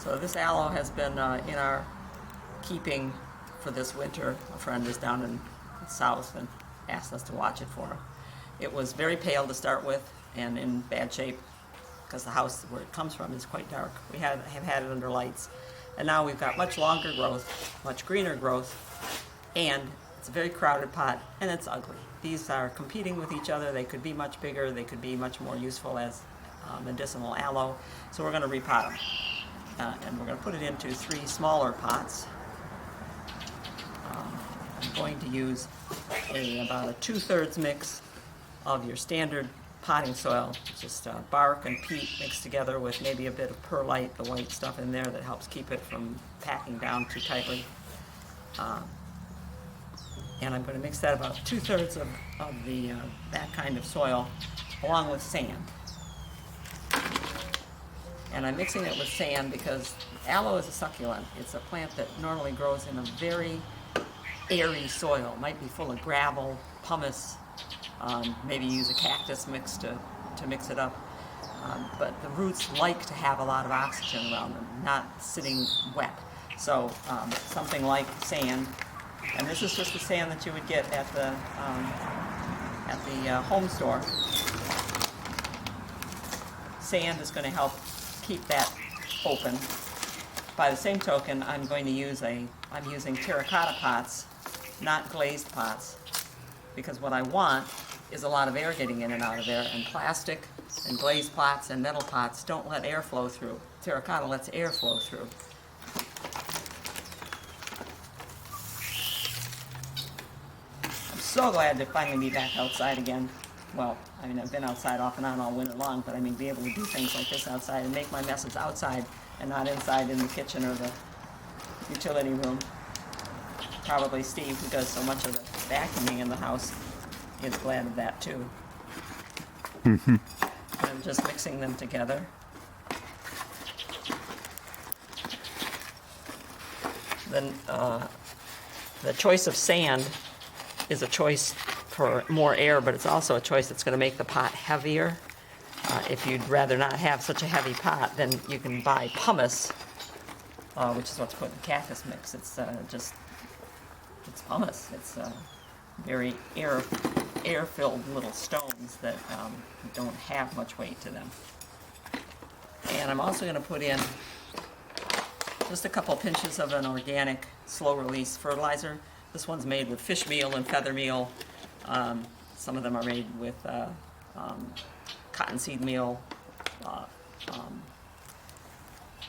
So this aloe has been in our keeping for this winter. A friend is down in the south and asked us to watch it for him. It was very pale to start with and in bad shape because the house where it comes from is quite dark. We have had it under lights. And now we've got much longer growth, much greener growth, and it's a very crowded pot, and it's ugly. These are competing with each other. They could be much bigger. They could be much more useful as medicinal aloe. So we're going to repot them. And we're going to put it into 3 smaller pots. I'm going to use about a 2/3 mix of your standard potting soil, just bark and peat mixed together with maybe a bit of perlite, the white stuff in there that helps keep it from packing down too tightly. And I'm going to mix that about 2/3 of that kind of soil along with sand. And I'm mixing it with sand because aloe is a succulent. It's a plant that normally grows in a very airy soil. It might be full of gravel, pumice, maybe use a cactus mix to mix it up. But the roots like to have a lot of oxygen around them, not sitting wet. So something like sand, and this is just the sand that you would get at the home store. Sand is going to help keep that open. By the same token, I'm using terracotta pots, not glazed pots, because what I want is a lot of air getting in and out of there, and plastic and glazed pots and metal pots don't let air flow through. Terracotta lets air flow through. I'm so glad to finally be back outside again. Well, I mean, I've been outside off and on all winter long, but I mean, be able to do things like this outside and make my messes outside and not inside in the kitchen or the utility room. Probably Steve, who does so much of the vacuuming in the house, is glad of that too. I'm just mixing them together. Then the choice of sand is a choice for more air, but it's also a choice that's going to make the pot heavier. If you'd rather not have such a heavy pot, then you can buy pumice, which is what's put in the cactus mix. It's pumice. It's very air-filled little stones that don't have much weight to them. And I'm also going to put in just a couple pinches of an organic slow-release fertilizer. This one's made with fish meal and feather meal. Some of them are made with cottonseed meal,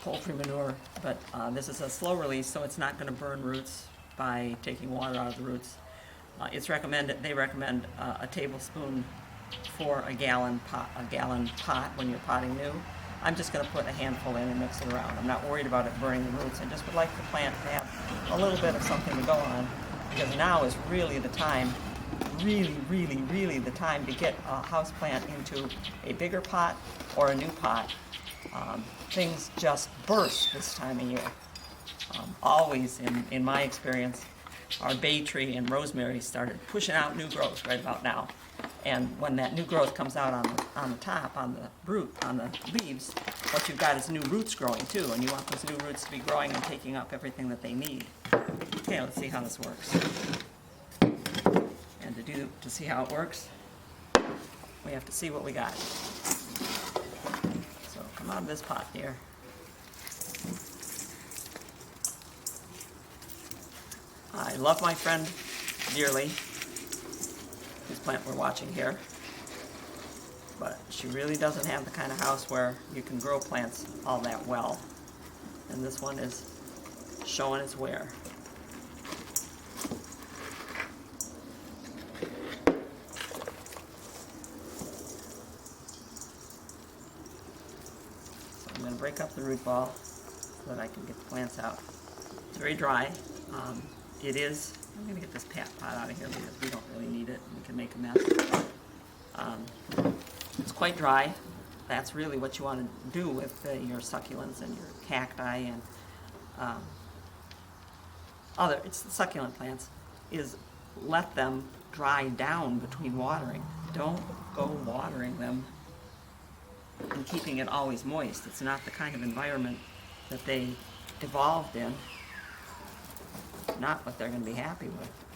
poultry manure, but this is a slow release, so it's not going to burn roots by taking water out of the roots. They recommend a tablespoon for a gallon pot when you're potting new. I'm just going to put a handful in and mix it around. I'm not worried about it burning the roots. I just would like the plant to have a little bit of something to go on, because now is really the time, really the time to get a house plant into a bigger pot or a new pot. Things just burst this time of year. Always, in my experience, our bay tree and rosemary started pushing out new growth right about now. And when that new growth comes out on the top, on the leaves, what you've got is new roots growing too, and you want those new roots to be growing and taking up everything that they need. Okay, let's see how this works. And to see how it works, we have to see what we got. So come out of this pot here. I love my friend dearly, whose plant we're watching here, but she really doesn't have the kind of house where you can grow plants all that well, and this one is showing its wear. So I'm going to break up the root ball so that I can get the plants out. It's very dry. I'm going to get this pot out of here because we don't really need it. We can make a mess. It's quite dry. That's really what you want to do with your succulents and your cacti and it's the succulent plants, is let them dry down between watering. Don't go watering them and keeping it always moist. It's not the kind of environment that they evolved in, not what they're gonna be happy with.